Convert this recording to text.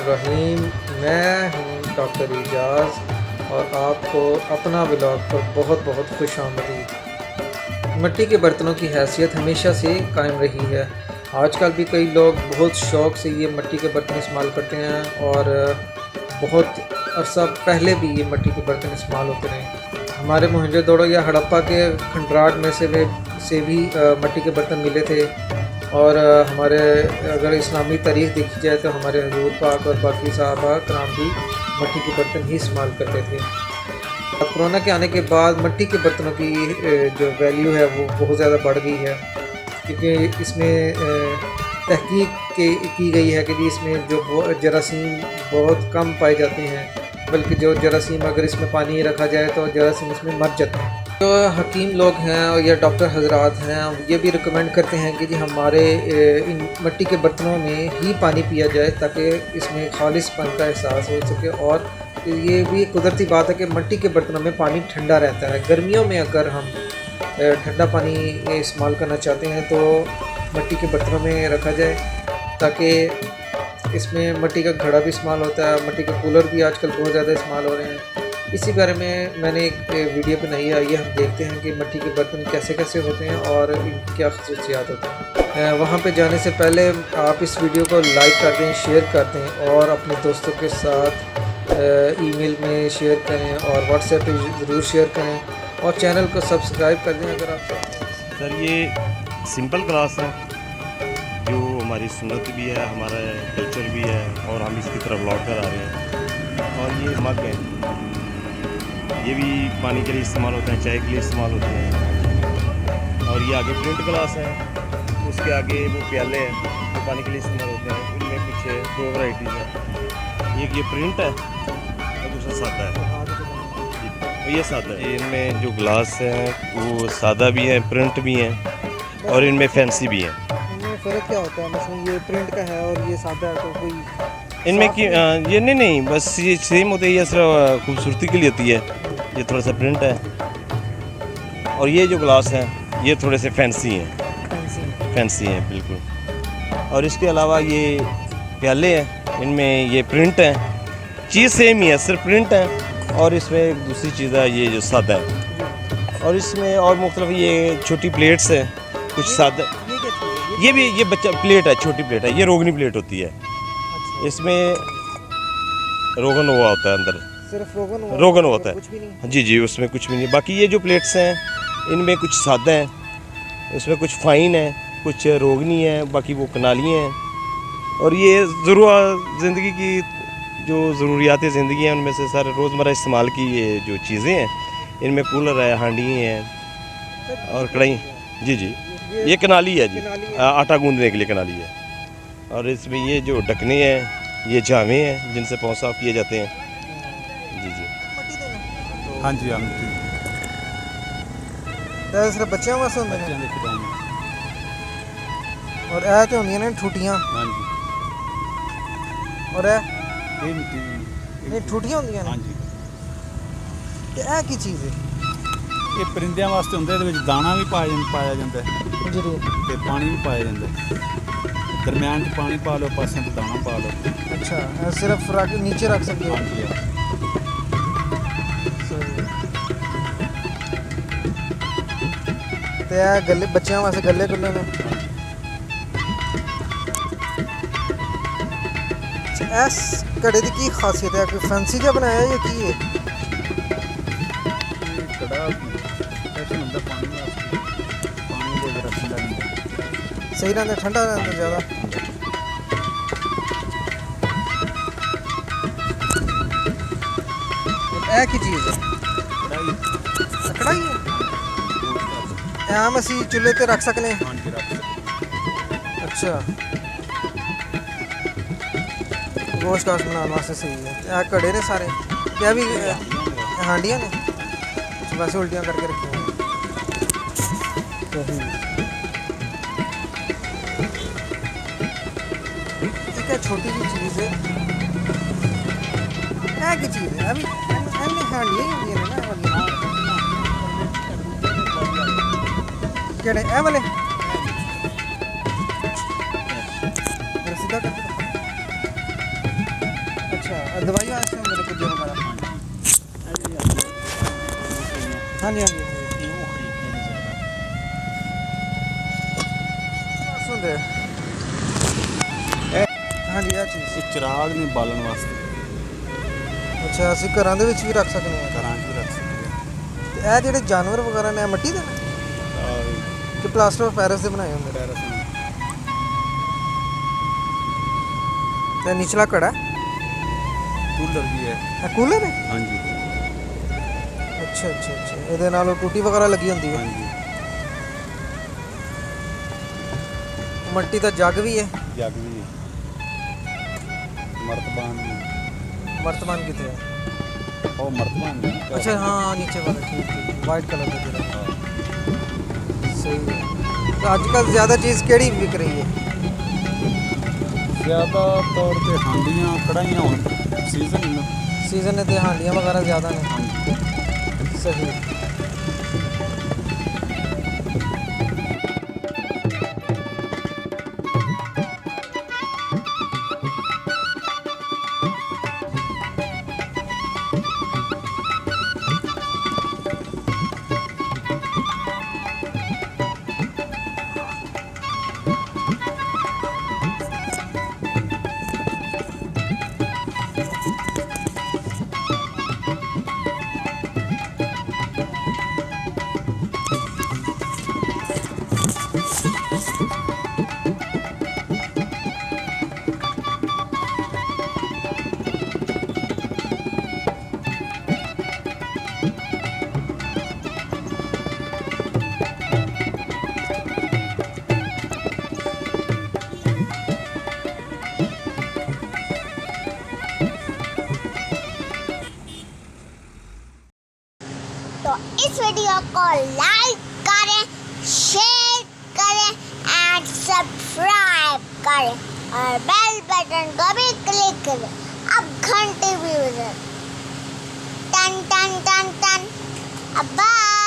बिस्मिल्लाहिर्रहमानिर्रहीम। मैं हूँ डॉक्टर एजाज़ और आपको अपना व्लॉग पर बहुत बहुत खुशामदीद। मिट्टी के बर्तनों की हैसियत हमेशा से कायम रही है। आजकल भी कई लोग बहुत शौक़ से ये मिट्टी के बर्तन इस्तेमाल करते हैं और बहुत अरसा पहले भी ये मिट्टी के बर्तन इस्तेमाल होते रहे। हमारे मोहनजोदड़ो या हड़प्पा के खंडराट में से भी मिट्टी के बर्तन मिले थे। और हमारे अगर इस्लामी तारीख़ देखी जाए तो हमारे हजूर पाक और बाकी साहबा कराम भी मिट्टी के बर्तन ही इस्तेमाल करते थे। कोरोना के आने के बाद मिट्टी के बर्तनों की जो वैल्यू है वो बहुत ज़्यादा बढ़ गई है, क्योंकि इसमें तहकीक की गई है कि इसमें जो जरासीम बहुत कम पाए जाते हैं, बल्कि जो जरासीम अगर इसमें पानी रखा जाए तो जरासीम इसमें मर जाते हैं। जो हकीम लोग हैं या डॉक्टर हजरात हैं ये भी रिकमेंड करते हैं कि हमारे इन मिट्टी के बर्तनों में ही पानी पिया जाए ताकि इसमें खालिसपन का एहसास हो सके। और ये भी कुदरती बात है कि मिट्टी के बर्तनों में पानी ठंडा रहता है। गर्मियों में अगर हम ठंडा पानी इस्तेमाल करना चाहते हैं तो मिट्टी के बर्तनों में रखा जाए, ताकि इसमें मिट्टी का घड़ा भी इस्तेमाल होता है। मिट्टी के कूलर भी आजकल बहुत ज़्यादा इस्तेमाल हो रहे हैं। इसी बारे में मैंने एक वीडियो बनाई है, आइए हम देखते हैं कि मिट्टी के बर्तन कैसे कैसे होते हैं और इनकी क्या खसूसियात होती हैं। वहाँ पे जाने से पहले आप इस वीडियो को लाइक कर दें, शेयर कर दें और अपने दोस्तों के साथ ईमेल में शेयर करें और व्हाट्सएप पे ज़रूर शेयर करें और चैनल को सब्सक्राइब कर दें अगर आप चाहते हैं। सर ये सिंपल क्लास है जो हमारी सुन्नत भी है, हमारा कल्चर भी है और हम इसकी तरफ लौट कर आ रहे हैं। और ये मग है, ये भी पानी के लिए इस्तेमाल होते हैं, चाय के लिए इस्तेमाल होते हैं। और ये आगे प्रिंट ग्लास है, उसके आगे वो प्याले हैं जो पानी के लिए इस्तेमाल होते हैं। इनमें कुछ दो वैरायटीज़ हैं, एक ये प्रिंट है और दूसरा सादा है। तो ये सादा है। इनमें जो ग्लास हैं वो सादा भी है, प्रिंट भी हैं और इनमें फैंसी भी हैं। इनमें फ़र्क क्या होता है? मतलब ये प्रिंट का है और ये सादा है, तो कोई इनमें कि ये नहीं बस ये सेम होता है, ये सिर्फ खूबसूरती के लिए होती है। ये थोड़ा सा प्रिंट है और ये जो ग्लास हैं ये थोड़े से फैंसी हैं बिल्कुल। और इसके अलावा ये प्याले हैं, इनमें ये प्रिंट है। चीज़ सेम ही है, सिर्फ प्रिंट है और इसमें एक दूसरी चीज़ है ये जो सादा है। और इसमें और मुख्तलिफ ये छोटी प्लेट्स हैं, कुछ सादा। ये बच्चा प्लेट है, छोटी प्लेट है, ये रोगनी प्लेट होती है। इसमें रोगन हुआ होता है, अंदर सिर्फ रोगन होता है, कुछ भी नहीं। जी उसमें कुछ भी नहीं। बाकी ये जो प्लेट्स हैं इनमें कुछ सादा है, उसमें कुछ फाइन है, कुछ रोगनी है, बाकी वो कनालियाँ हैं। और ये ज़िंदगी की जो ज़रूरियात ज़िंदगी हैं उनमें से सारे रोज़मर्रा इस्तेमाल की ये जो चीज़ें हैं, इनमें कूलर है, हांडी हैं और कढ़ाई। जी ये कनाली है जी, आटा गूंदने के लिए कनाली है। और इसमें ये जो ढकने हैं ये जामे हैं जिनसे पाँव साफ किए जाते हैं। जी हाँ जी सिर्फ बच्चों वास्ते होंदे ने और ए ते होंदियां ने ठूटियां। हाँ जी और ये नहीं ठूटियां होंदियां ने। हाँ जी ते ए की चीज़ है? ये परिंदिਆਂ वास्ते ਹੁੰਦਾ, ਇਹਦੇ ਵਿੱਚ ਦਾਣਾ ਵੀ ਪਾਇਆ ਜਾਂਦਾ ਹੈ जरूर। ਤੇ ਪਾਣੀ ਵੀ ਪਾਇਆ ਜਾਂਦਾ ਹੈ। ਦਰਮਿਆਨ 'ਚ ਪਾਣੀ ਪਾ ਲਓ, ਪਾਸੇ 'ਤੇ ਦਾਣਾ ਪਾ ਲਓ। अच्छा सिर्फ नीचे रख सकते हो? हाँ जी ते गले बच्चों वास्ते गले गुले ने। इस घड़े की की खासियत है? कोई फैंसी जिहा बनाया या की है? कड़ा ऐसे ਹੁੰਦਾ ਪਾਣੀ ਵਾਸਤੇ, ਪਾਣੀ ਦੇ ਵਿੱਚ ਰੱਖਦਾ ਰਹਿੰਦਾ। सही रहता, ठंडा रहता ज़्यादा। ए की चीज़ है? कढ़ाई कढ़ाई है। आम असी चुल्हे ते रख सकने? हाँ जी रख सकते। अच्छा गोश्त काश्त बनाने वास्ते सही है। ए घड़े ने सारे, क्या भी हांडियाँ ने? वैसे उल्टियाँ करके रखी हैं। एक है छोटी सी चीज़ है, है की चीज़ है? अभी हांडियाँ ही होंगी ना वाली। केड़े ए वाले? सीधा कर अच्छा दवाई वास्ते मेरे को जो हमारा हाँ जी हाँ जी सुनते हाँ जी आ चीज़ ਇਹ ਚਿਰਾਗ ਨੇ ਬਾਲਣ ਵਾਸਤੇ ਅੱਛਾ ਅਸੀਂ ਘਰਾਂ ਦੇ ਵਿੱਚ ਵੀ ਰੱਖ ਸਕਦੇ ਹਾਂ ਘਰਾਂ 'ਚ ਵੀ ਰੱਖ ਸਕਦੇ ਤੇ ਇਹ ਜਿਹੜੇ ਜਾਨਵਰ ਵਗੈਰਾ ਨੇ ਇਹ ਮਿੱਟੀ ਦੇ ਨੇ ਆ ਕਿ ਪਲਾਸਟਰ ਆਫ ਪੈਰਿਸ ਦੇ ਬਣਾਏ ਹੁੰਦੇ ਨੇ ਪੈਰਸ ਤੇ ਨਿਚਲਾ ਕੜਾ ਕੂਲਰ ਵੀ ਹੈ ਇਹ ਕੂਲਰ ਹੈ ਹਾਂਜੀ ਅੱਛਾ ਅੱਛਾ ਅੱਛਾ ਇਹਦੇ ਨਾਲ ਉਹ ਟੂਟੀ ਵਗੈਰਾ ਲੱਗੀ ਹੁੰਦੀ ਹੈ ਹਾਂਜੀ ਮਿੱਟੀ ਦਾ ਜੱਗ ਵੀ ਹੈ ਜੱਗ ਵੀ ਹੈ ਮਰਤਬਾਨ ਵੀ ਮਰਤਬਾਨ ਕਿੱਥੇ ਹੈ ਉਹ ਮਰਤਬਾਨ ਵੀ अच्छा हाँ नीचे वाला ठीक ठीक वाइट कलर का जरा सही है तो आजकल ज़्यादा चीज़ केड़ी बिक रही है ਜ਼ਿਆਦਾ ਤੌਰ ਤੇ ਹਾਂਡੀਆਂ ਕੜਾਈਆਂ ਹੁਣ ਸੀਜ਼ਨ ਨਾ सीजन है तो हांडियाँ वगैरह ज़्यादा ने ਹਾਂਜੀ सही तो इस वीडियो को लाइक करें, शेयर करें एंड सब्सक्राइब करें और बेल बटन को भी क्लिक करें। अब घंटे भी बजें। टन टन टन टन। अब बाय।